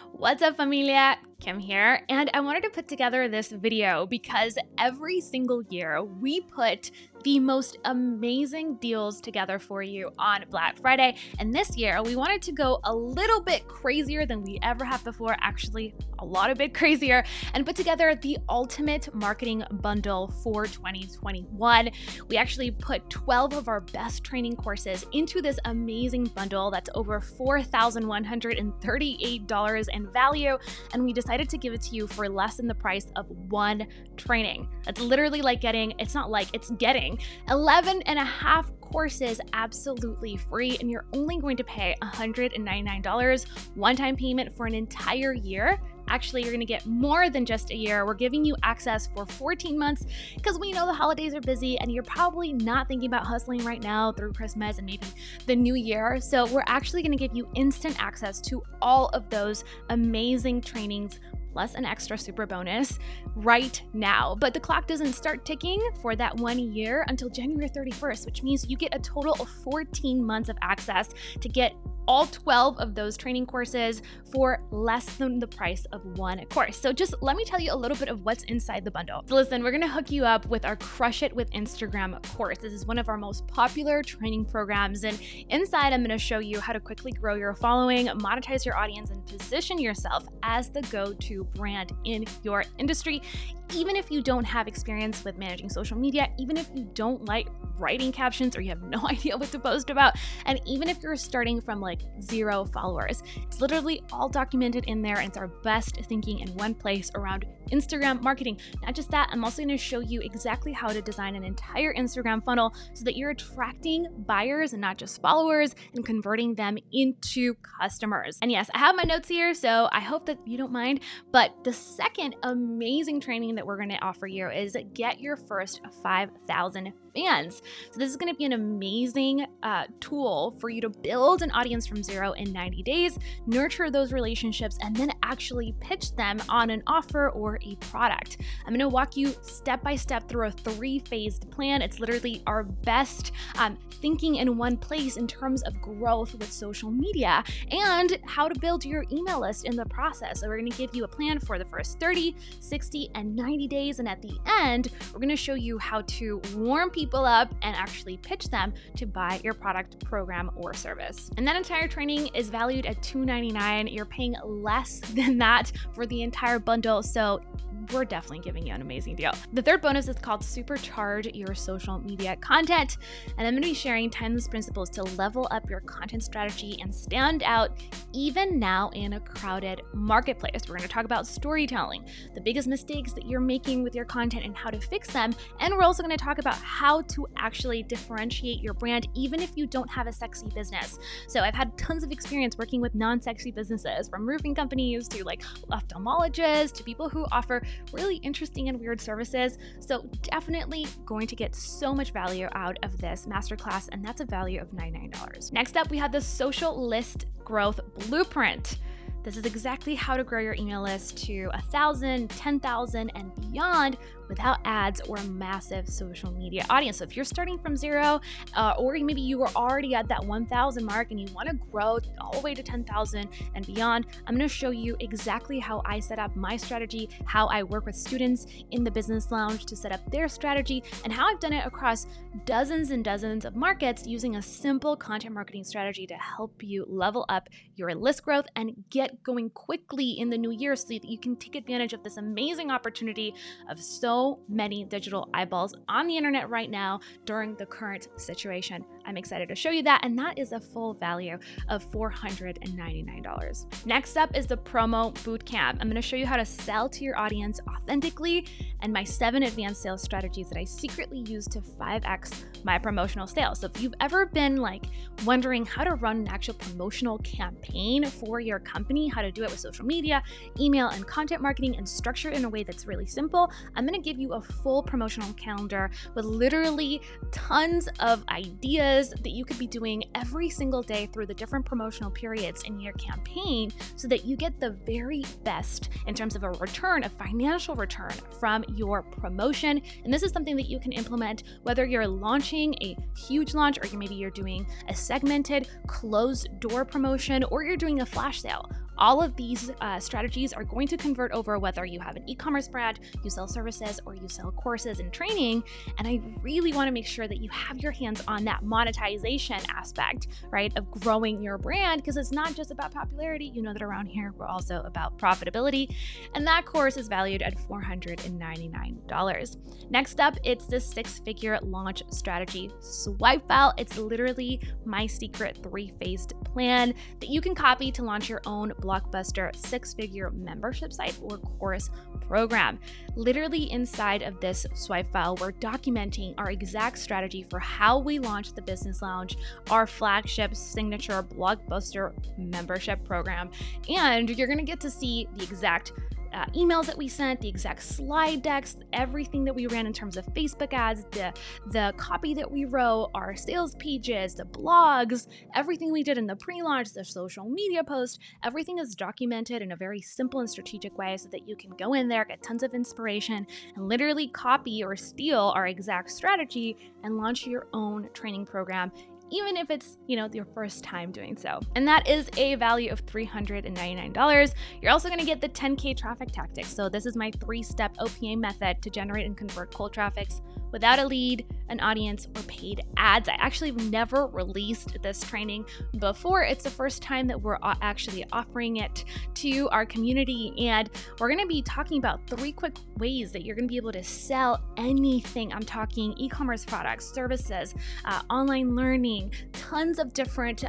What's up, familia? Kim here, and I wanted to put together this video because every single year we put the most amazing deals together for you on Black Friday, and this year we wanted to go a little bit crazier than we ever have before, actually a lot a bit crazier, and put together the ultimate marketing bundle for 2021. We actually put 12 of our best training courses into this amazing bundle that's over $4,138 in value, and we decided to give it to you for less than the price of one training. That's literally like getting, it's getting 11 and a half courses absolutely free, and you're only going to pay $199 one-time payment for an entire year. Actually, you're going to get more than just a year. We're giving you access for 14 months because we know the holidays are busy and you're probably not thinking about hustling right now through Christmas and maybe the new year. So we're actually going to give you instant access to all of those amazing trainings plus an extra super bonus right now. But the clock doesn't start ticking for that 1 year until January 31st, which means you get a total of 14 months of access to get all 12 of those training courses for less than the price of one course. So just let me tell you a little bit of what's inside the bundle. So listen, we're gonna hook you up with our Crush It with Instagram course. This is one of our most popular training programs, and inside I'm gonna show you how to quickly grow your following, monetize your audience, and position yourself as the go-to brand in your industry. Even if you don't have experience with managing social media, even if you don't like writing captions or you have no idea what to post about, and even if you're starting from like 0 followers, it's literally all documented in there, and it's our best thinking in one place around Instagram marketing. Not just that, I'm also going to show you exactly how to design an entire Instagram funnel so that you're attracting buyers and not just followers and converting them into customers. And yes, I have my notes here, so I hope that you don't mind. But the second amazing training that we're going to offer you is get your first 5,000 fans. So this is going to be an amazing tool for you to build an audience from 0 in 90 days, nurture those relationships, and then actually pitch them on an offer or a product. I'm going to walk you step by step through a 3-phased plan. It's literally our best thinking in one place in terms of growth with social media and how to build your email list in the process. So we're going to give you a plan for the first 30, 60, and 90 days. And at the end, we're going to show you how to warm people up and actually pitch them to buy your product, program, or service. And that entire training is valued at $299. You're paying less than that for the entire bundle, so we're definitely giving you an amazing deal. The third bonus is called Supercharge Your Social Media Content, and I'm going to be sharing timeless principles to level up your content strategy and stand out even now in a crowded marketplace. We're going to talk about storytelling, the biggest mistakes that you're making with your content and how to fix them, and we're also going to talk about how to actually differentiate your brand even if you don't have a sexy business. So I've had tons of experience working with non-sexy businesses, from roofing companies to like ophthalmologists to people who offer really interesting and weird services. So definitely going to get so much value out of this masterclass, and that's a value of $99. Next up, we have the Social List Growth Blueprint. This is exactly how to grow your email list to 1,000, 10,000, and beyond without ads or a massive social media audience. So if you're starting from 0, or maybe you are already at that 1,000 mark and you want to grow all the way to 10,000 and beyond, I'm going to show you exactly how I set up my strategy, how I work with students in the business lounge to set up their strategy, and how I've done it across dozens and dozens of markets using a simple content marketing strategy to help you level up your list growth and get going quickly in the new year so that you can take advantage of this amazing opportunity of so many digital eyeballs on the internet right now during the current situation. I'm excited to show you that, and that is a full value of $499. Next up is the promo bootcamp. I'm going to show you how to sell to your audience authentically and my 7 advanced sales strategies that I secretly use to 5x my promotional sales. So if you've ever been like wondering how to run an actual promotional campaign for your company, how to do it with social media, email, and content marketing, and structure it in a way that's really simple, I'm going to give you a full promotional calendar with literally tons of ideas that you could be doing every single day through the different promotional periods in your campaign so that you get the very best in terms of a return, a financial return from your promotion. And this is something that you can implement whether you're launching a huge launch, or maybe you're doing a segmented closed door promotion, or you're doing a flash sale. All of these strategies are going to convert over whether you have an e-commerce brand, you sell services, or you sell courses and training. And I really want to make sure that you have your hands on that monetization aspect, right, of growing your brand, because it's not just about popularity. You know that around here, we're also about profitability. And that course is valued at $499. Next up, it's the 6-figure launch strategy swipe file. It's literally my secret 3-phased plan that you can copy to launch your own blockbuster 6-figure membership site or course program. Literally inside of this swipe file, we're documenting our exact strategy for how we launch the Business Lounge, our flagship signature blockbuster membership program. And you're going to get to see the exact emails that we sent, the exact slide decks, everything that we ran in terms of Facebook ads, the copy that we wrote, our sales pages, the blogs, everything we did in the pre-launch, the social media post, everything is documented in a very simple and strategic way so that you can go in there, get tons of inspiration, and literally copy or steal our exact strategy and launch your own training program, even if it's, your first time doing so. And that is a value of $399. You're also gonna get the 10K traffic tactics. So this is my 3-step OPA method to generate and convert cold traffics without a lead, an audience, or paid ads. I actually have never released this training before. It's the first time that we're actually offering it to our community. And we're gonna be talking about 3 quick ways that you're gonna be able to sell anything. I'm talking e-commerce products, services, online learning, tons of different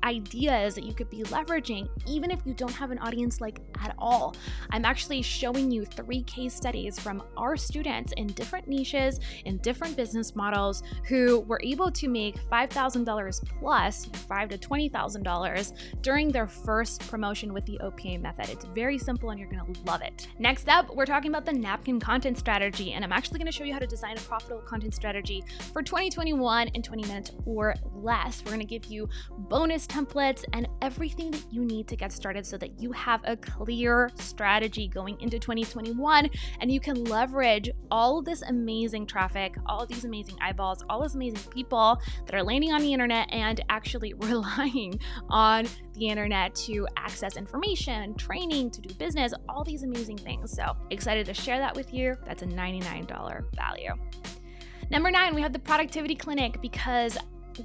ideas that you could be leveraging, even if you don't have an audience at all. I'm actually showing you 3 case studies from our students in different niches, in different business models, who were able to make $5,000 plus, $5,000 to $20,000 during their first promotion with the OPA method. It's very simple and you're gonna love it. Next up, we're talking about the Napkin content strategy, and I'm actually gonna show you how to design a profitable content strategy for 2021 in 20 minutes or less. We're gonna give you bonus templates and everything that you need to get started so that you have a clear strategy going into 2021 and you can leverage all this amazing traffic, all these amazing eyeballs, all these amazing people that are landing on the internet and actually relying on the internet to access information, training, to do business, all these amazing things. So excited to share that with you. That's a $99 value. Number 9, we have the productivity clinic, because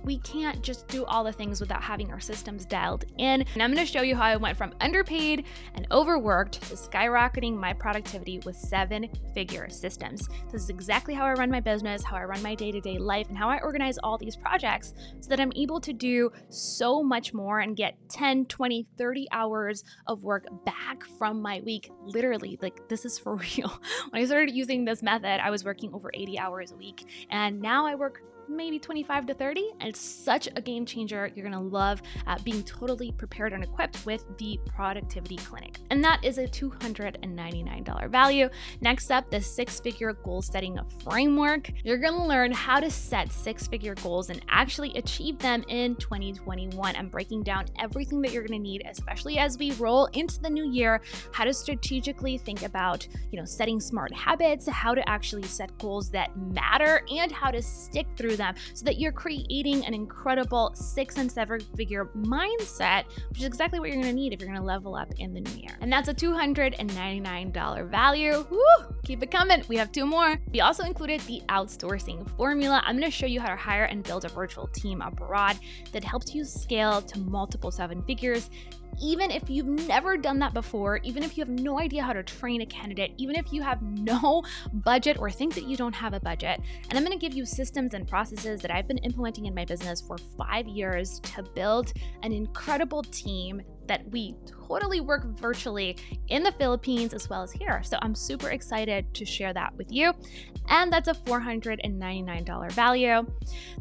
we can't just do all the things without having our systems dialed in. And I'm going to show you how I went from underpaid and overworked to skyrocketing my productivity with 7-figure systems. This is exactly how I run my business, how I run my day-to-day life, and how I organize all these projects so that I'm able to do so much more and get 10, 20, 30 hours of work back from my week. Literally, this is for real. When I started using this method, I was working over 80 hours a week, and now I work maybe 25 to 30, and it's such a game changer. You're gonna love being totally prepared and equipped with the productivity clinic. And that is a $299 value. Next up, the 6-figure goal setting framework. You're gonna learn how to set 6-figure goals and actually achieve them in 2021. I'm breaking down everything that you're gonna need, especially as we roll into the new year, how to strategically think about, setting smart habits, how to actually set goals that matter, and how to stick through them so that you're creating an incredible 6- and 7-figure mindset, which is exactly what you're going to need if you're going to level up in the new year. And that's a $299 value. Woo! Keep it coming. We have 2 more. We also included the Outsourcing Formula. I'm going to show you how to hire and build a virtual team abroad that helps you scale to multiple 7 figures. Even if you've never done that before, even if you have no idea how to train a candidate, even if you have no budget or think that you don't have a budget. And I'm going to give you systems and processes that I've been implementing in my business for 5 years to build an incredible team that we totally work virtually in the Philippines as well as here. So I'm super excited to share that with you. And that's a $499 value.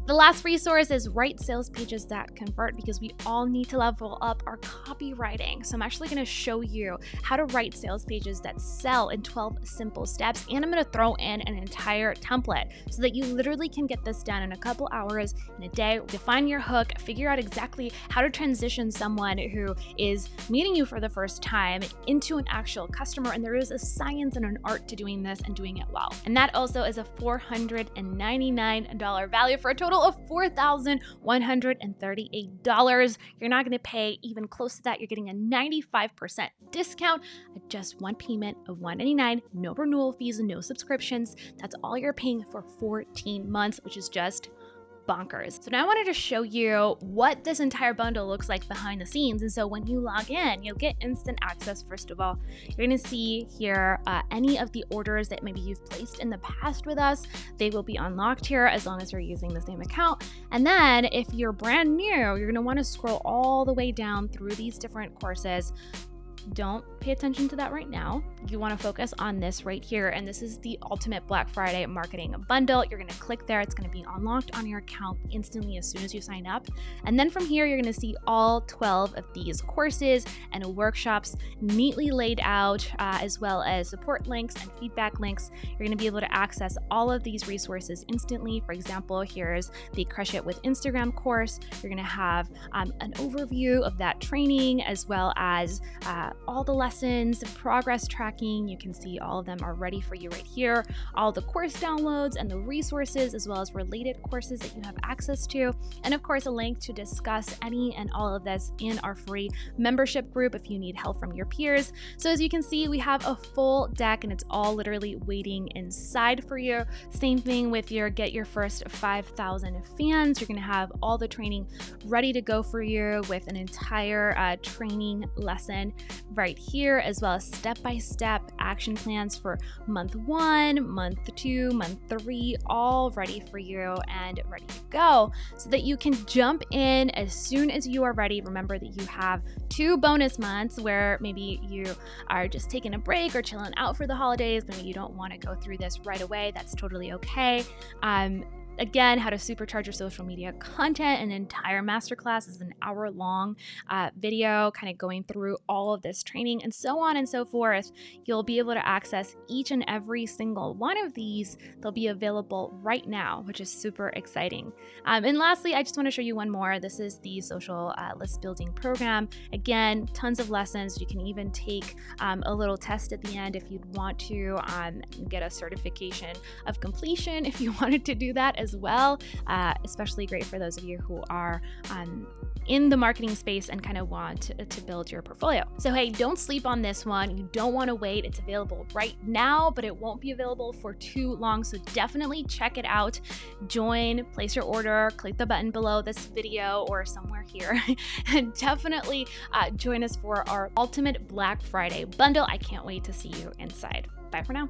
The last resource is write sales pages that convert, because we all need to level up our copywriting. So I'm actually going to show you how to write sales pages that sell in 12 simple steps. And I'm going to throw in an entire template so that you literally can get this done in a couple hours in a day. Define your hook, figure out exactly how to transition someone who is meeting you for the first time into an actual customer, and there is a science and an art to doing this and doing it well. And that also is a $499 value for a total of $4,138. You're not going to pay even close to that. You're getting a 95% discount at just one payment of $199, no renewal fees and no subscriptions. That's all you're paying for 14 months, which is just bonkers. So now I wanted to show you what this entire bundle looks like behind the scenes. And so when you log in, you'll get instant access. First of all, you're going to see here any of the orders that maybe you've placed in the past with us. They will be unlocked here as long as you're using the same account. And then if you're brand new, you're going to want to scroll all the way down through these different courses. Don't pay attention to that right now. You want to focus on this right here. And this is the Ultimate Black Friday Marketing Bundle. You're going to click there. It's going to be unlocked on your account instantly as soon as you sign up. And then from here, you're going to see all 12 of these courses and workshops neatly laid out, as well as support links and feedback links. You're going to be able to access all of these resources instantly. For example, here's the Crush It with Instagram course. You're going to have an overview of that training, as well as all the lessons, progress tracking. You can see all of them are ready for you right here. All the course downloads and the resources, as well as related courses that you have access to. And of course, a link to discuss any and all of this in our free membership group if you need help from your peers. So as you can see, we have a full deck and it's all literally waiting inside for you. Same thing with your Get Your First 5,000 fans. You're going to have all the training ready to go for you with an entire training lesson right here, as well as step-by-step action plans for month 1, month 2, month 3, all ready for you and ready to go so that you can jump in as soon as you are ready. Remember that you have 2 bonus months where maybe you are just taking a break or chilling out for the holidays. Maybe you don't want to go through this right away. That's totally okay. Again, how to supercharge your social media content. An entire masterclass is an hour-long video kind of going through all of this training and so on and so forth. You'll be able to access each and every single one of these. They'll be available right now, which is super exciting. And lastly, I just want to show you one more. This is the social list building program. Again, tons of lessons. You can even take a little test at the end if you'd want to get a certification of completion if you wanted to do that as well. Especially great for those of you who are in the marketing space and kind of want to build your portfolio. So hey, don't sleep on this one. You don't want to wait. It's available right now, but it won't be available for too long. So definitely check it out. Join, place your order, click the button below this video or somewhere here, and definitely join us for our Ultimate Black Friday bundle. I can't wait to see you inside. Bye for now.